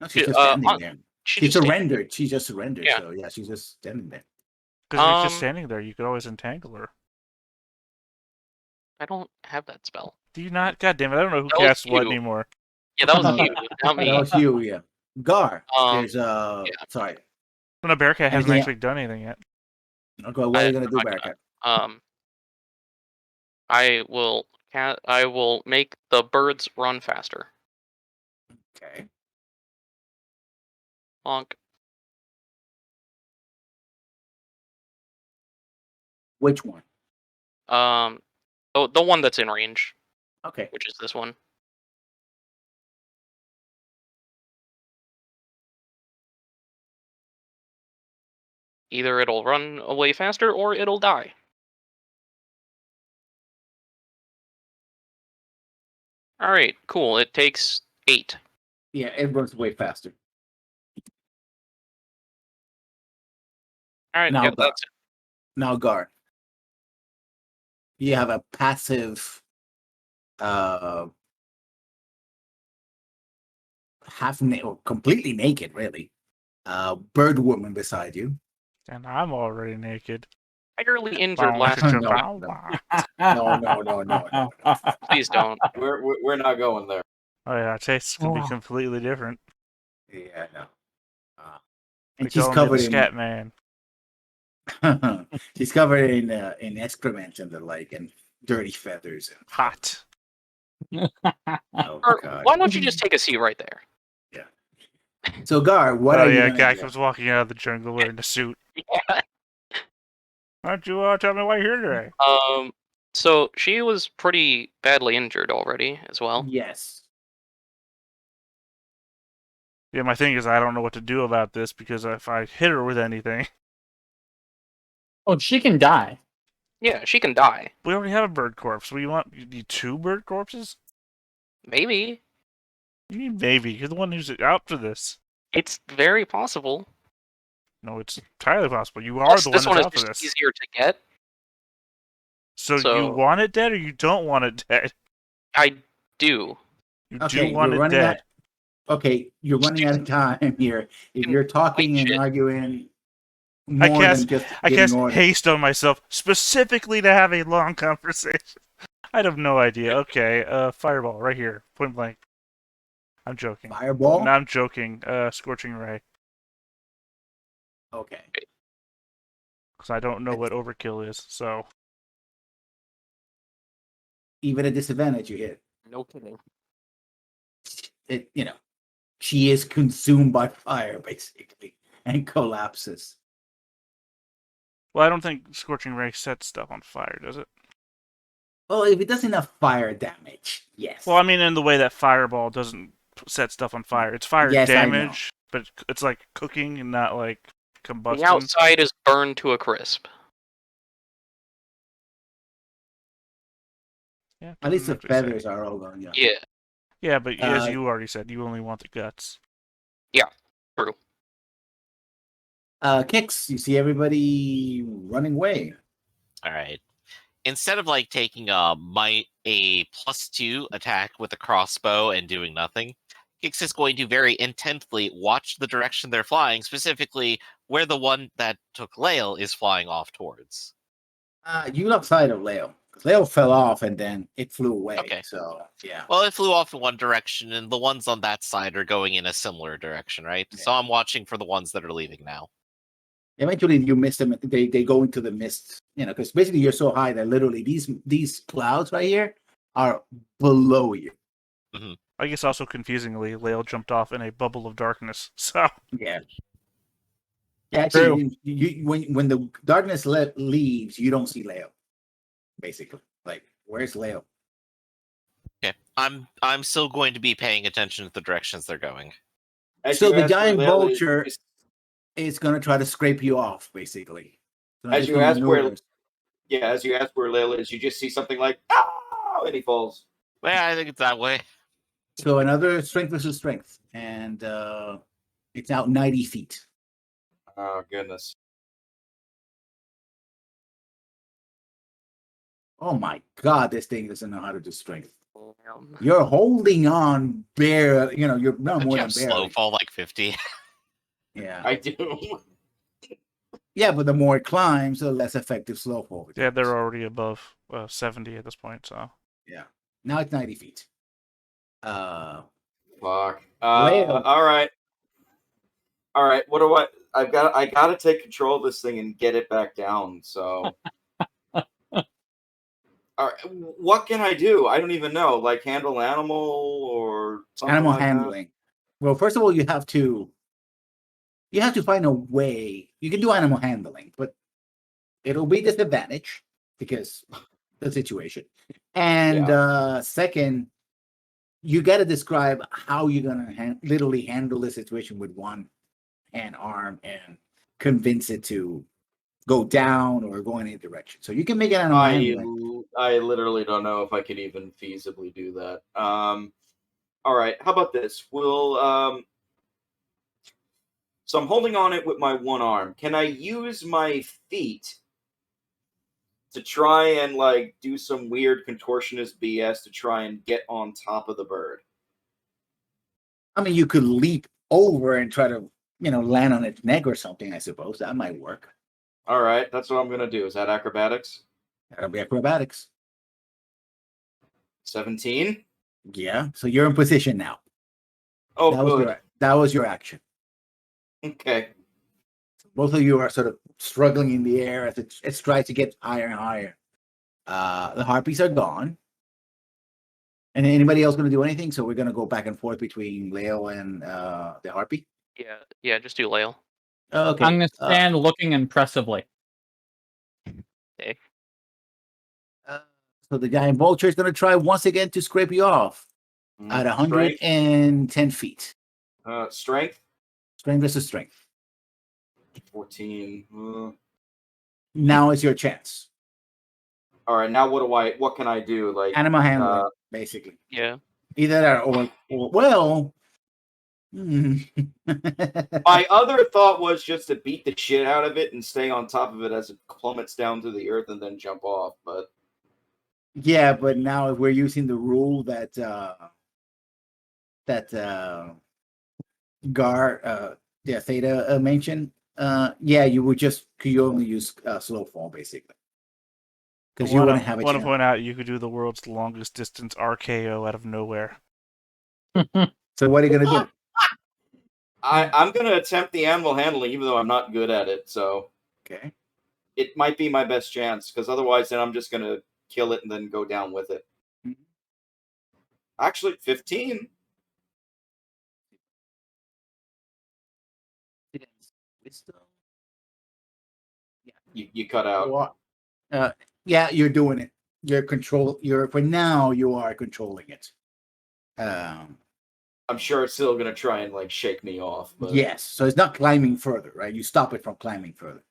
No, she's She- just standing on- there. She She's just stayed- surrendered. She just surrendered. Yeah. So yeah, she's just standing there. Because if she's just Um, standing there, you could always entangle her. I don't have that spell. Do you not? God damn it! I don't know who That was casts what you. anymore. Yeah, that was you, not That me. was you, yeah. Gar, there's yeah. sorry. Well, no, Bearcat hasn't Anything actually done anything yet. Okay, what are you gonna do, I'm Bearcat? I will make the birds run faster. Okay. Bonk. Which one? The one that's in range, Okay. which is this one. Either it'll run away faster or it'll die. Alright, cool. It takes 8. Yeah, it runs way faster. Alright, Now, yep, Gar. that's it. Now, Gar. You have a passive or completely naked, really. Bird woman beside you. And I'm already naked. Entirely injured Bow, last cha-cha, No, bow, no. bow. No. Please don't. We're not going there. Oh yeah, tastes can be Oh. completely different. Yeah, no. They And she's call me covered the in scat man. she's covered in excrement and the like, and dirty feathers. And, Hot. oh, Or God. why don't you just take a seat right there? So, Gar, what Oh are you yeah, gonna guy do? comes walking out of the jungle wearing a suit. Yeah. Why don't you tell me why you're here today? So she was pretty badly injured already as well. Yes. Yeah, my thing is I don't know what to do about this because if I hit her with anything, Oh, she can die. Yeah, she can die. we already have a bird corpse. What do you want? You need 2 bird corpses? Maybe. You need maybe. You're the one who's out for this. It's very possible. No, it's entirely possible. You are Plus, the one this that's one is out for just this. easier to get. So you so- want it dead or you don't want it dead? I do. You Okay, do want you're it running dead. Okay, you're running out of time here. If you're talking and shit. arguing more cast- than just I getting cast orders. haste on myself specifically to have a long conversation. I have no idea. Okay, fireball right here, point blank. I'm joking. Fireball? No, I'm joking. Scorching ray, Okay. because I don't know what overkill is. So Even a disadvantage you hit. No kidding. It, she is consumed by fire, basically, and collapses. well, I don't think scorching ray sets stuff on fire, does it? Well, if it does enough fire damage, yes. Well, I mean, in the way that fireball doesn't set stuff on fire. It's fire Yes, I know. damage, but it's like cooking and not like combustion. The outside is burned to a crisp. Yeah, At least the doesn't actually say. feathers are all gone. Yeah. Yeah. Yeah, but as Uh, you already said, you only want the guts. Kicks, you see everybody running away. All right. Instead of taking a +2 attack with a crossbow and doing nothing, Gix is going to very intently watch the direction they're flying, specifically where the one that took Lael is flying off towards. You lost sight of Leo. Leo fell off and then it flew away. Okay. So, yeah. Well, it flew off in one direction, and the ones on that side are going in a similar direction, right? So Yeah. I'm watching for the ones that are leaving now. Eventually, you miss them. They go into the mist, because basically you're so high that literally these clouds right here are below you. I guess also confusingly, Lael jumped off in a bubble of darkness. So Yeah. Yeah, actually, when the darkness leaves, you don't see Leo. Basically, where's Leo? Okay. I'm still going to be paying attention to the directions they're going. So the giant vulture it's gonna try to scrape you off, basically. So As you additional ask where, maneuvers. as you ask where Layla is, you just see something like, "Oh!" and he falls. Yeah, I think it's that way. So another strength versus strength, and it's out 90 feet. Oh goodness. Oh my god, this thing doesn't know how to do strength. Damn. You're holding on bare, you're no Don't more you than have slow barely. fall like 50? Yeah. I do. Yeah, but the more it climbs, the less effective slow fall. Yeah, becomes. they're already above 70 at this point, so. Yeah. Now it's 90 feet. Fuck. Leo. All right. All right. What do I gotta take control of this thing and get it back down. So. All right. What can I do? I don't even know. Like handle animal or something Animal like that? handling. Well, first of all, you have to find a way. You can do animal handling, but it'll be disadvantage because the situation. And second, you got to describe how you're gonna literally handle the situation with one hand arm and convince it to go down or go in any direction. So you can make it animal handling. I literally don't know if I could even feasibly do that. All right. How about this? So I'm holding on it with my one arm. Can I use my feet to try and like do some weird contortionist BS to try and get on top of the bird? I mean, you could leap over and try to, land on its neck or something. I suppose that might work. All right, that's what I'm gonna do. Is that acrobatics? That'll be acrobatics. 17. Yeah. So you're in position now. Oh, that was good. that was your action. Okay. Both of you are sort of struggling in the air as it tries to get higher and higher. The harpies are gone. And anybody else going to do anything? So we're going to go back and forth between Leo and the harpy. Yeah, just do Lael. Okay. I'm going to stand looking impressively. Okay. So the guy in Vulture is going to try once again to scrape you off at 110 feet. Strength? Strength versus strength. 14. Now is your chance. All right, now what can I do? Like Animal handling, basically. Yeah. Either that or well. My other thought was just to beat the shit out of it and stay on top of it as it plummets down to the earth and then jump off. But yeah, but now if we're using the rule that Theta mentioned, you would you only use slow fall basically. Because you wouldn't have a chance. I want to point out you could do the world's longest distance RKO out of nowhere. So what are you going to do? I'm going to attempt the animal handling, even though I'm not good at it. So okay, it might be my best chance, because otherwise then I'm just going to kill it and then go down with it. Mm-hmm. Actually, 15. You cut out. Yeah, you're doing it. For now you are controlling it. I'm sure it's still gonna try and like shake me off. But... Yes, so it's not climbing further, right? You stop it from climbing further.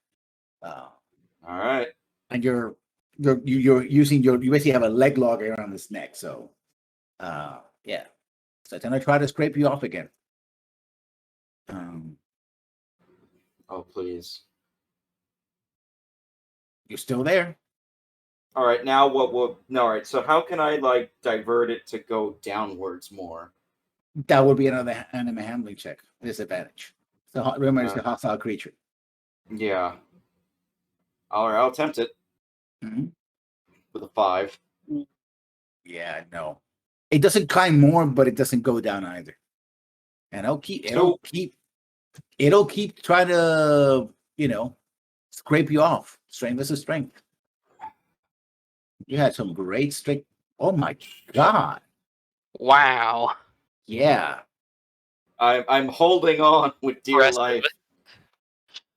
All right. And you're using you basically have a leg lock around its neck. So, yeah. So it's gonna try to scrape you off again. Oh please. You're still there. All right, now what? No, all right. So how can I like divert it to go downwards more? That would be another animal handling check. Disadvantage. So remember, it's a hostile creature. Yeah. All right, I'll attempt it. Mm-hmm. With a 5. Yeah, no. It doesn't climb more, but it doesn't go down either. And it'll keep trying to, scrape you off. Strength versus strength. You had some great strength. Oh my god. Wow. Yeah. I'm holding on with dear Impressive.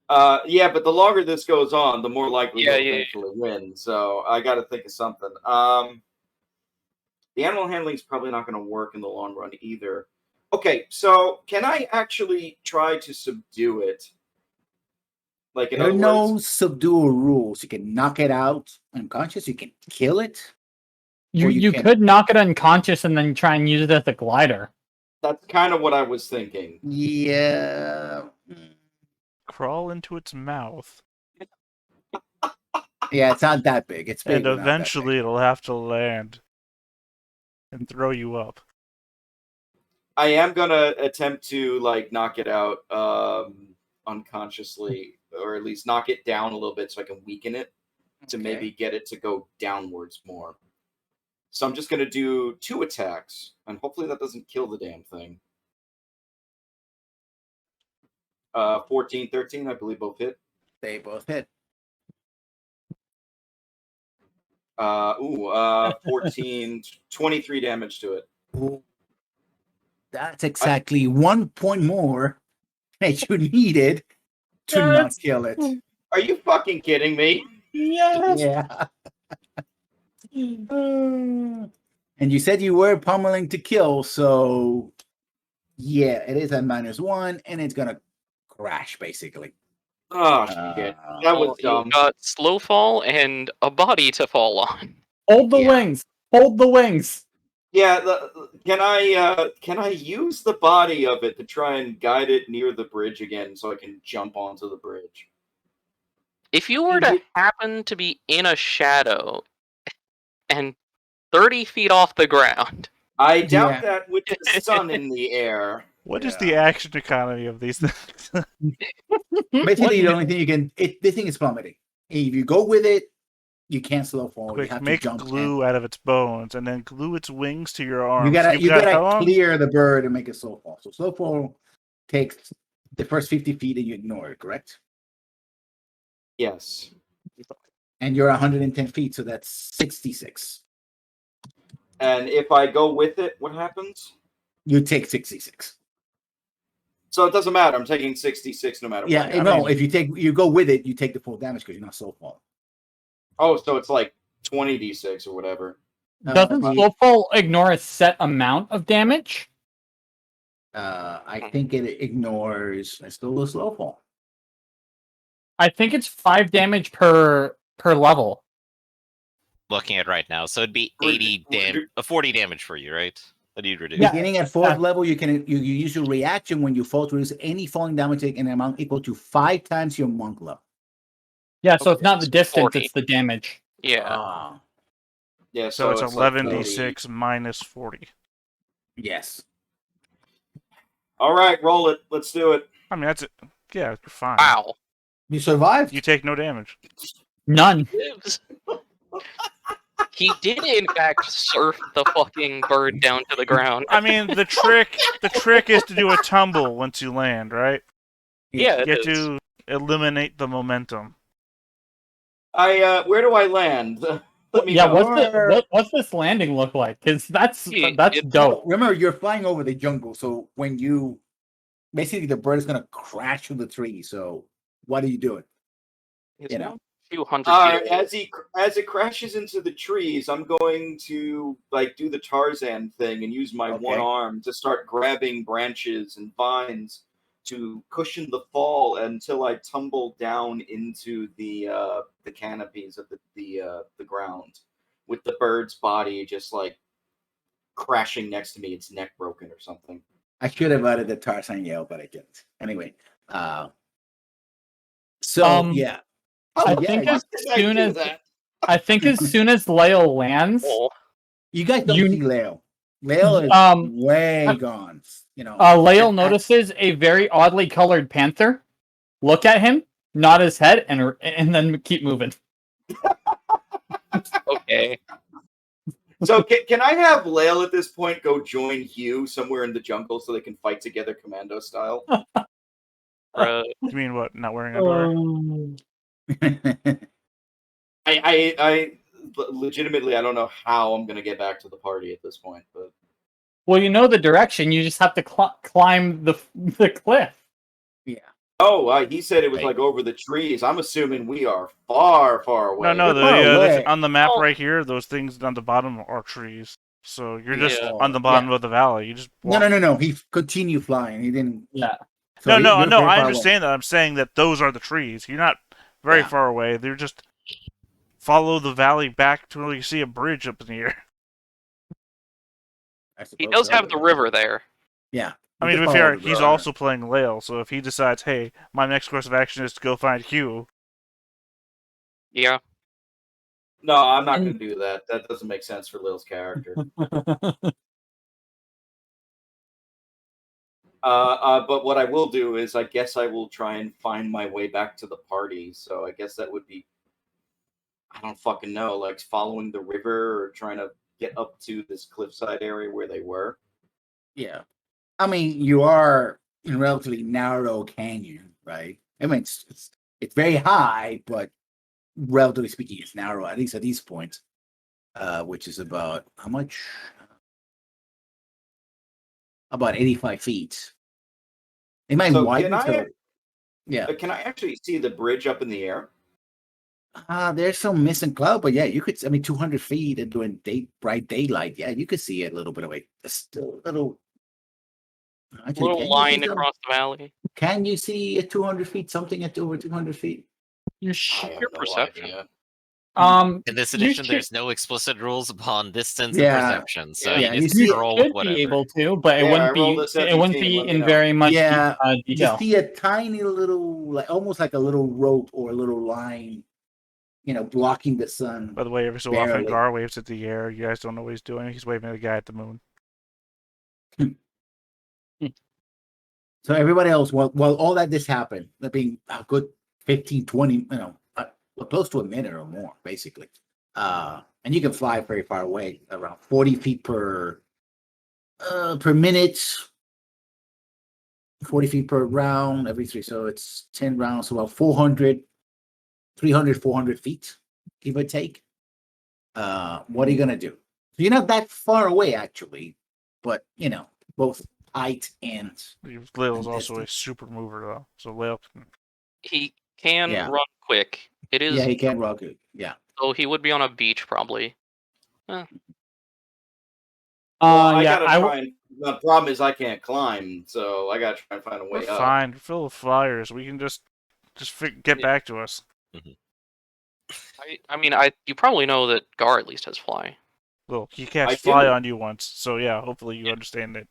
life. Yeah, but the longer this goes on, the more likely he'll eventually win. So I got to think of something. The animal handling is probably not going to work in the long run either. Okay, so can I actually try to subdue it Like in There are other no words, subdual rules. You can knock it out unconscious. You can kill it. You Or you you can- could knock it unconscious and then try and use it as a glider. that's kind of what I was thinking. Yeah. Crawl into its mouth, Yeah, it's not that big. It's big. and but not that big. eventually it'll have to land and throw you up. I am gonna attempt to like knock it out unconsciously, or at least knock it down a little bit so I can weaken it to Okay. maybe get it to go downwards more. So I'm just gonna do 2 attacks, and hopefully that doesn't kill the damn thing. 14, 13, I believe both hit. They both hit. 14, 23 damage to it. Ooh. That's exactly 1 point more that you needed to not Yes. kill it. Are you fucking kidding me? Yes. Yeah. And you said you were pummeling to kill, so yeah, it is at -1, and it's gonna crash basically. Oh shit. That was Well, dumb. you got slow fall and a body to fall on. Hold the Yeah. wings. Hold the wings. Yeah, can I use the body of it to try and guide it near the bridge again so I can jump onto the bridge? If you were to happen to be in a shadow and 30 feet off the ground, I doubt Yeah. that with the sun in the air. What is the action economy of these things? Basically, the only thing you can the thing is plummeting. If you go with it, you can't slow fall. You Quick, have make to jump glue out of its bones, and then glue its wings to your arms. You gotta You've got how long? clear the bird and make it slow fall. So slow fall takes the first 50 feet and you ignore it, correct? Yes. And you're 110 feet, so that's 66. And if I go with it, what happens? You take 66. So it doesn't matter. I'm taking 66 no matter Yeah, what. no, if you go with it, you take the full damage because you're not slow fall. Oh, so it's like 20d6 or whatever. Doesn't slow fall ignore a set amount of damage? I think it ignores still a slow fall. I think it's 5 damage per level. Looking at right now, so it'd be 40 damage for you, right? That you'd reduce. Yeah. Beginning at 4th level, you use your reaction when you fall to reduce any falling damage in an amount equal to 5 times your monk level. Yeah, so it's not the distance, 40. it's the damage. yeah. Yeah, So it's like 11d6 minus 40. Yes. All right, roll it. Let's do it. I mean, that's it. Yeah, you're fine. Wow. You survived? You take no damage. None. He did in fact surf the fucking bird down to the ground. I mean, the trick is to do a tumble once you land, right? Yeah, You it have is. to eliminate the momentum. Where do I land? Let me Yeah, know. what's this landing look like? Because that's It's- dope. Remember, you're flying over the jungle, so when you basically the bird is gonna crash through the tree. So what are you doing? It's You know. a few hundred feet away. As it crashes into the trees, I'm going to like do the Tarzan thing and use my one arm to start grabbing branches and vines to cushion the fall until I tumble down into the canopies of the ground, with the bird's body just like crashing next to me, its neck broken or something. I should have added the Tarzan yell, but I didn't. Anyway, so yeah. I Oh, think yeah, as soon as Leo lands, Oh, you guys don't you- see Leo. Leo is way gone. You know, Leo notices a very oddly colored panther. Look at him, nod his head, and then keep moving. okay. So can I have Lael at this point go join Hugh somewhere in the jungle so they can fight together commando style? You mean what? Not wearing underwear? I legitimately I don't know how I'm gonna get back to the party at this point, but Well, you know the direction. You just have to climb the cliff. he said it was like over the trees. I'm assuming we are far, far away. No, far away. on the map Oh. right here, those things on the bottom are trees. So you're just Yeah. on the bottom of the valley. You just walk. No. He continued flying. He didn't. Yeah. So no. you're very I far away. understand that. I'm saying that those are the trees. You're not very Yeah. far away. They're just follow the valley back to where you see a bridge up in the air. I He suppose does so, have but- the river there. Yeah. I You mean, can to be follow fair, the he's road. also playing Lael, so if he decides, hey, my next course of action is to go find Hugh, Yeah. No, I'm not going to do that. That doesn't make sense for Lil's character. But what I will do is, I guess I will try and find my way back to the party. So I guess that would be, I don't fucking know, like following the river or trying to get up to this cliffside area where they were. Yeah. I mean, you are in a relatively narrow canyon, right? I mean, it's very high, but relatively speaking, it's narrow, at least at these points, which is about how much? About 85 feet. It might So widen. can I, Yeah. can I actually see the bridge up in the air? There's some mist and cloud, but yeah, you could. I mean, 200 feet and during bright daylight, yeah, you could see it a little bit away. Still a little. Actually, Little line across the valley. Can you see at 200 feet something at over 200 feet? Your I have no perception. idea. In this You edition, should- there's no explicit rules upon distance Yeah. and perception, so Yeah, you you just see- roll with should whatever. be able to, but it Yeah, wouldn't I rolled be. a It wouldn't 17, be let me in know. very much Yeah, You detail. see a tiny little, like almost like a little rope or a little line, blocking the sun. by the way, every so often Barely. Gar waves at the air. You guys don't know what he's doing. He's waving at the guy at the moon. So everybody else, while all that this happened, that being a good 15, 20, close to a minute or more, basically. And you can fly very far away, around 40 feet per minute, 40 feet per round, every three. So it's 10 rounds, so about 400 feet, give or take. What are you going to do? So you're not that far away, actually, but, both height and Lael's And also a distance. super mover, though. So Lael can... He can Yeah. run quick. It is. yeah, he can rock it. Yeah. So he would be on a beach probably. Well, I Yeah, gotta try and. The problem is I can't climb, so I gotta try and find a We're way up. fine. We're full of flyers. We can just get Yeah. back to us. I mean, you probably know that Gar at least has fly. Well, he I cast fly do. on you once, so yeah, hopefully you understand it.